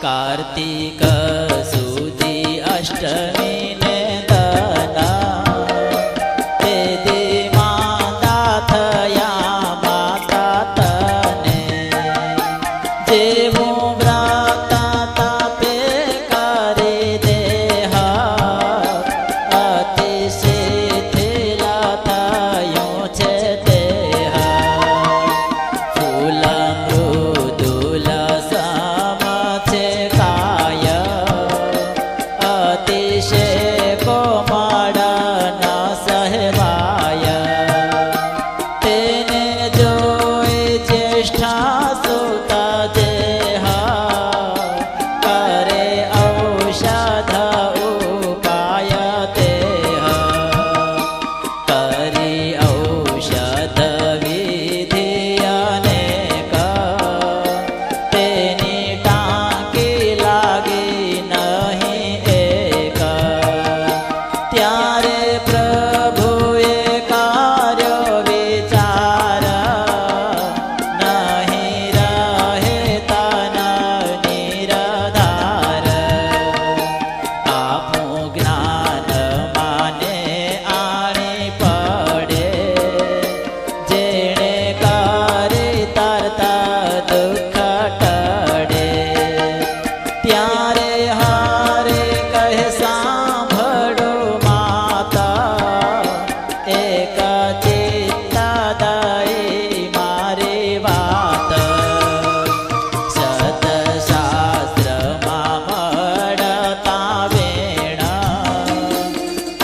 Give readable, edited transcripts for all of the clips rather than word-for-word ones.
कार्तिक सुदी अष्टमी ने दना ते दी माता थया माता तने जेवू व्रत तापे करे देह अति शिथिल थयो छे देह फूल मृदुल कोमड़ न सहवाय तेने जोई ज्येष्ठा सुत देह करे औषध उपाय देह करी औषध विधि अनेक तेनी टांकी लागी नहीं ત્યારે પ્રભુએ કર્યો વિચાર નહીં રહે તન નિરધાર આપું જ્ઞાન માને આણી પડે જેણે કરે તરતા દુઃખ ટળે ત્યારે હારે કહે સાંભળો एक चित्तदायी मारी वात सतशास्त्रमा मळता वेण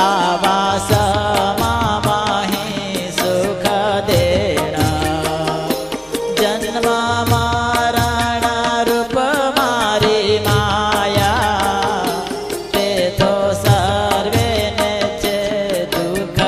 आवा समामाही सुख देण जन्म मरण रूप मारी माया ते तो सर्वे ने चे दुख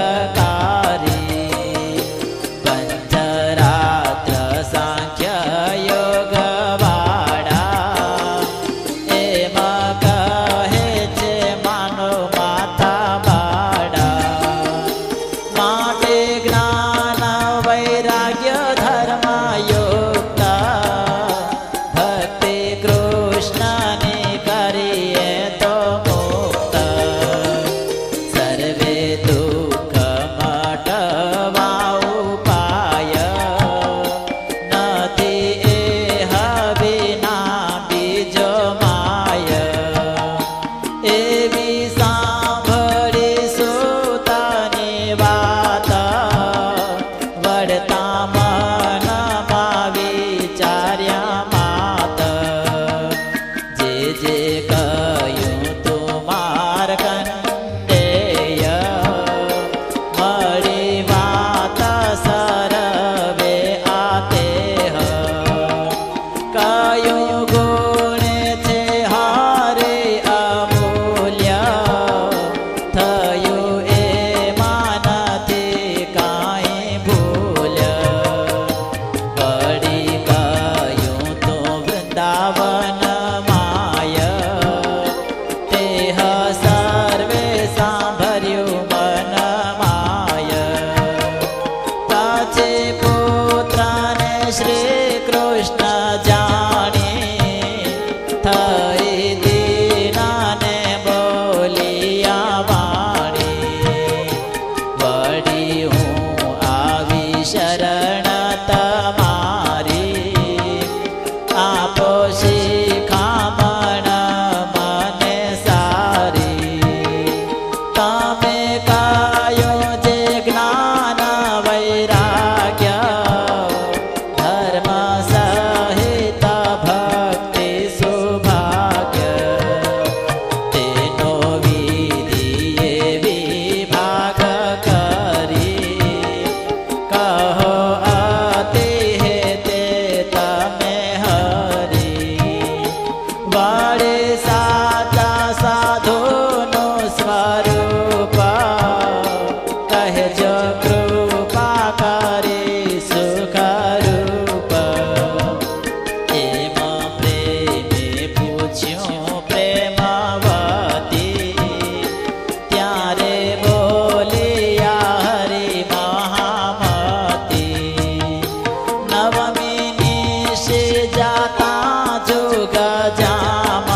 जाता जुग जाम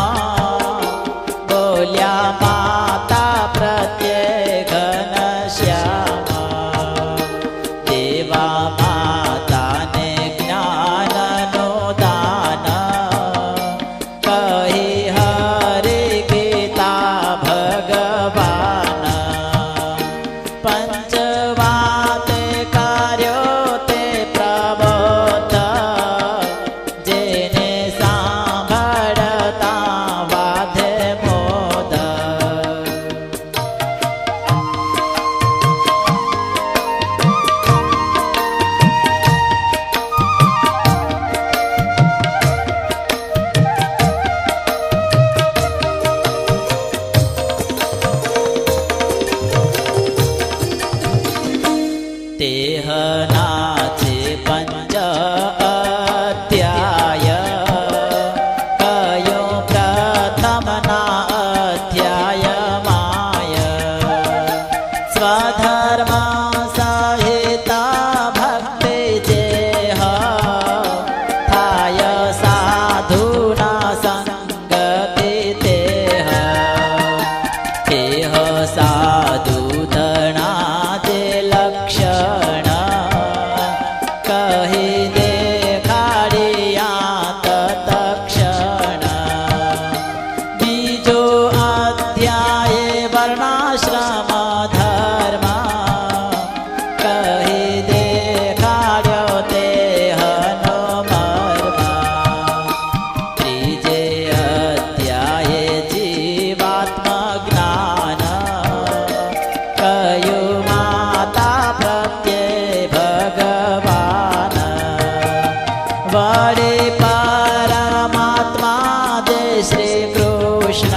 શ્રી કૃષ્ણ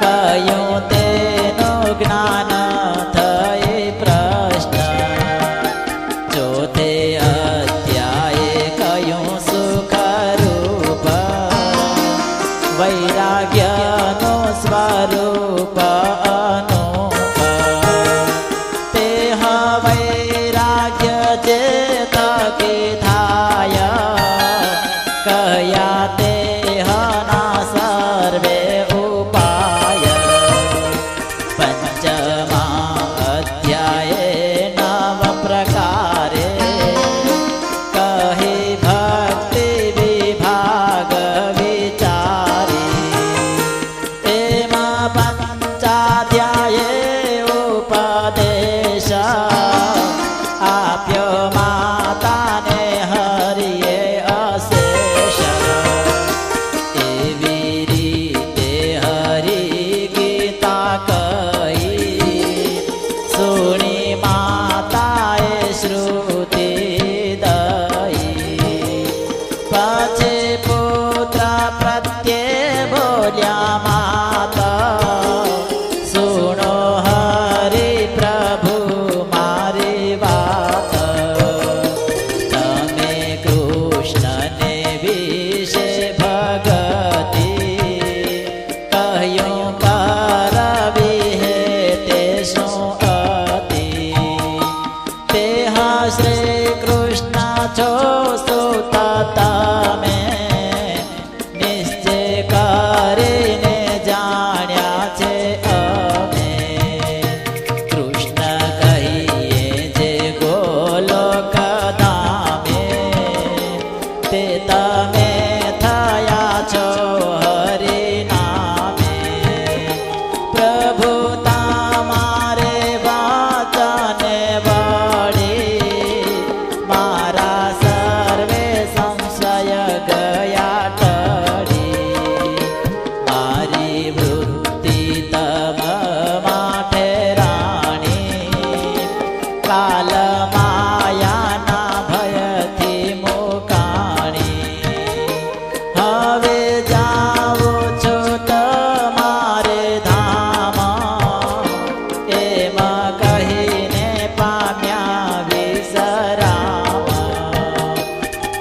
કયું તેનું જ્ઞાન થઈ પ્રશ્ન ચોથે અધ્યાયે કયું સુખરૂપ વૈરાગ્યનું સ્વરૂપ અનુપ તે વૈરાગ્ય જે થકી થાય કયા દેહના સર્વે ઉપાય પંચમા અધ્યાયે નવ પ્રકારે કહી ભક્તિ વિભાગ વિચારી એમાં પંચાધ્યાયે ઉપદેશ આપ્યો માતાને હરિએ અશેષ એવી રીતે હરિ ગીતા કહી સુણી માતાએ શ્રુતિ દઈ પછી પુત્ર પ્રત્યે બોલ્યા માતા સુણો હરિ પ્રભુ મારી વાત તમે કૃષ્ણને વિશે ભગતિ કહ્યું કરવી હે તે શું અતિ તે શ્રી કૃષ્ણ છો સુત તમે નિશ્ચય કરીને જાણ્યા છે અમે કૃષ્ણ કહીએ જે ગોલોક ધામે તે તમે થયા છો હરિ નામે પ્રભુ તમારે વાચને વળી મારા સર્વે સંશય ગયા ટળી મારી વૃત્તિ તમ માટે રાણી કાલ માયાના ભયથી મુકાણી હવે જાઉં છું તમારે ધામ એમ કહીને પામ્યા વિશ્રામ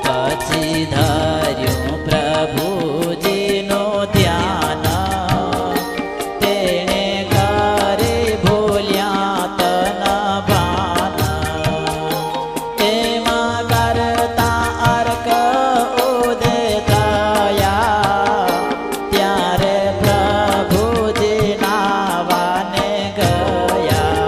પછી ધર્યું પ્રભુજીનું ધ્યાન તેણે કરી ભૂલ્યા તન ભાન એમાં કરતા અર્ક ઉદય થયા ત્યારે પ્રભુજી નાવાને ગયા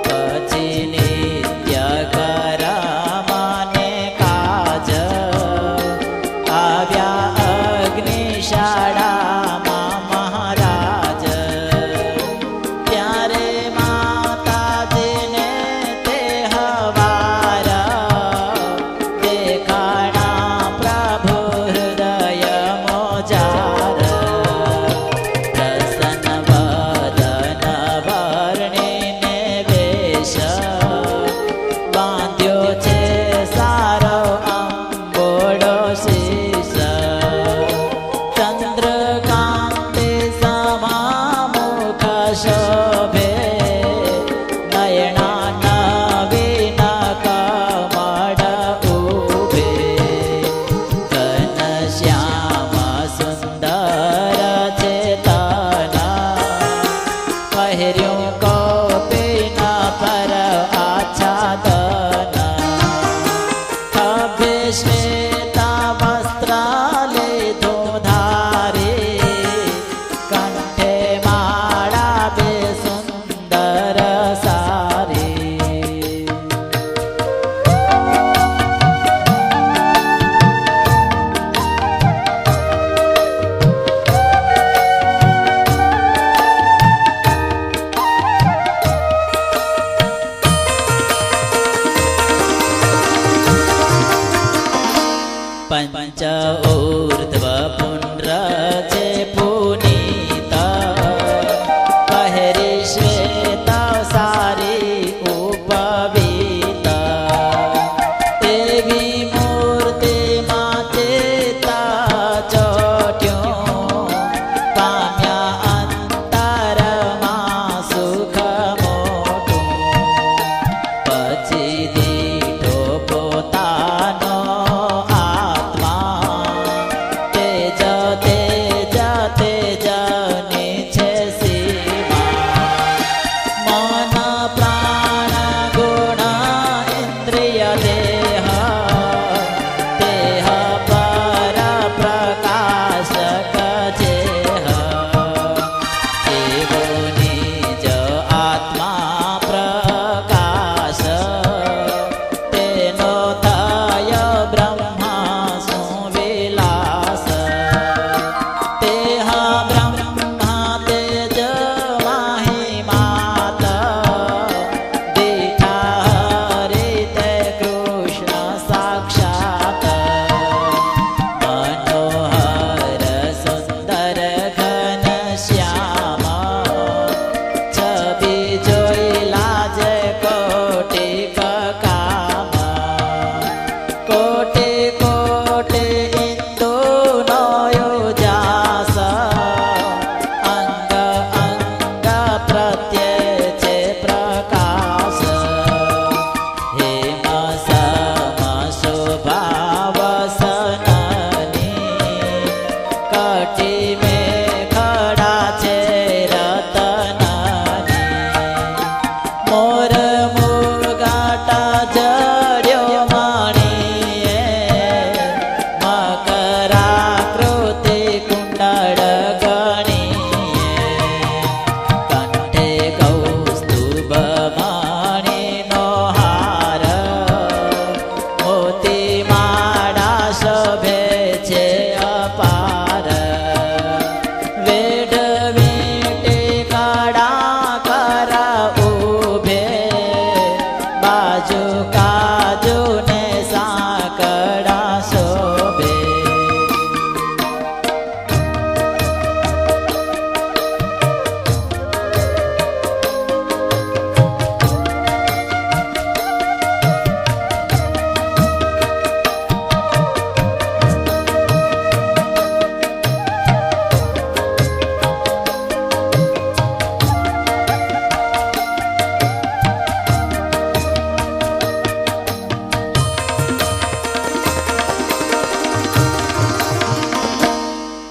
પછી નિત્ય કરમાને કાજ આવ્યા અગ્નિશાળામાં મહારાજ ત્યારે માતાજીને તે હવાર દેખાણા પ્રભુ હૃદય મોજાર પ્રસન્ન વદન વર્ણીને વેશ બાંધ્યો છે સારો અંબોડો શીશ કટી મેં ખડા છે રતનની મોર મુગાટા જડ્યો મણીએ મકરાકૃતિ કુંડળ ગણીએ કંઠે કૌસ્તુભ મણીનો હાર મોતી માળા શોભે છે અપાર વેઢ વીંટે કાળા કરા ઊભે બાજુ કાજુ ને સાંકડા શોભે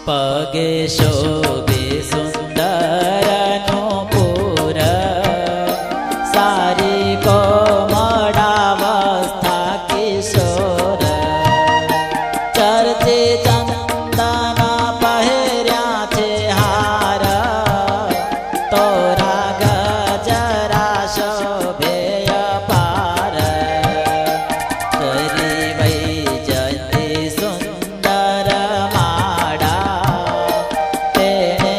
પગે શોભે સુંદરનું પૂર સારી કોમળાવસ્થા કિશોર ચરતે ચંદન પહેર્યા છે હાર તોરા ગજરા શોભે અપાર કરી વૈજયંતી સુંદર માળા તેને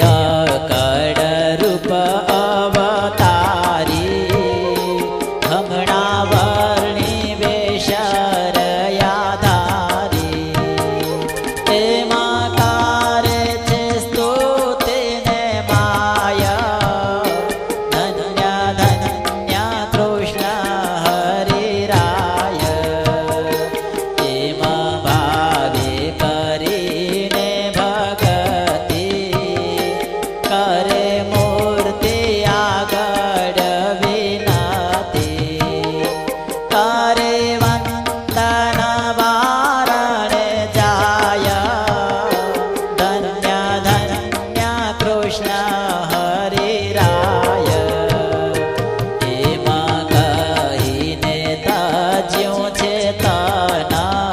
અકળ રૂપ અવતારી હમણાં વર્ણી વેશરયાધારી તેમાં કારે છે સ્તુતિને માયા ધન્ય ધન્ય કૃષ્ણ હરિરાય તેમાં ભાવે કરીને ભગતિ કરે મૂર્તિ આગળ વિનતી કરે વંદન વારણે જાય ધન્ય ધન્ય કૃષ્ણ હરિરાય એમાં કહીને તજ્યું છે તના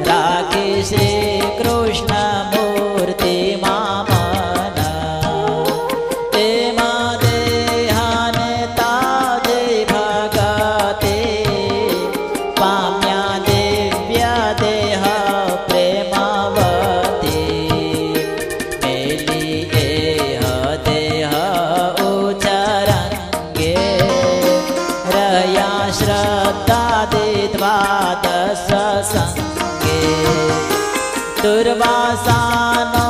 રાખી શ્રી કૃષ્ણ મૂર્તિમાં મના તેમાં દેહાને તાજે ભગતે પામ્યા દિવ્ય દેહ પ્રેમવતી મેલી દેહ ઉચરંગે રહ્યા શ્રદ્ધાદિ દ્વાદશ સંગે દુર્વાસાનો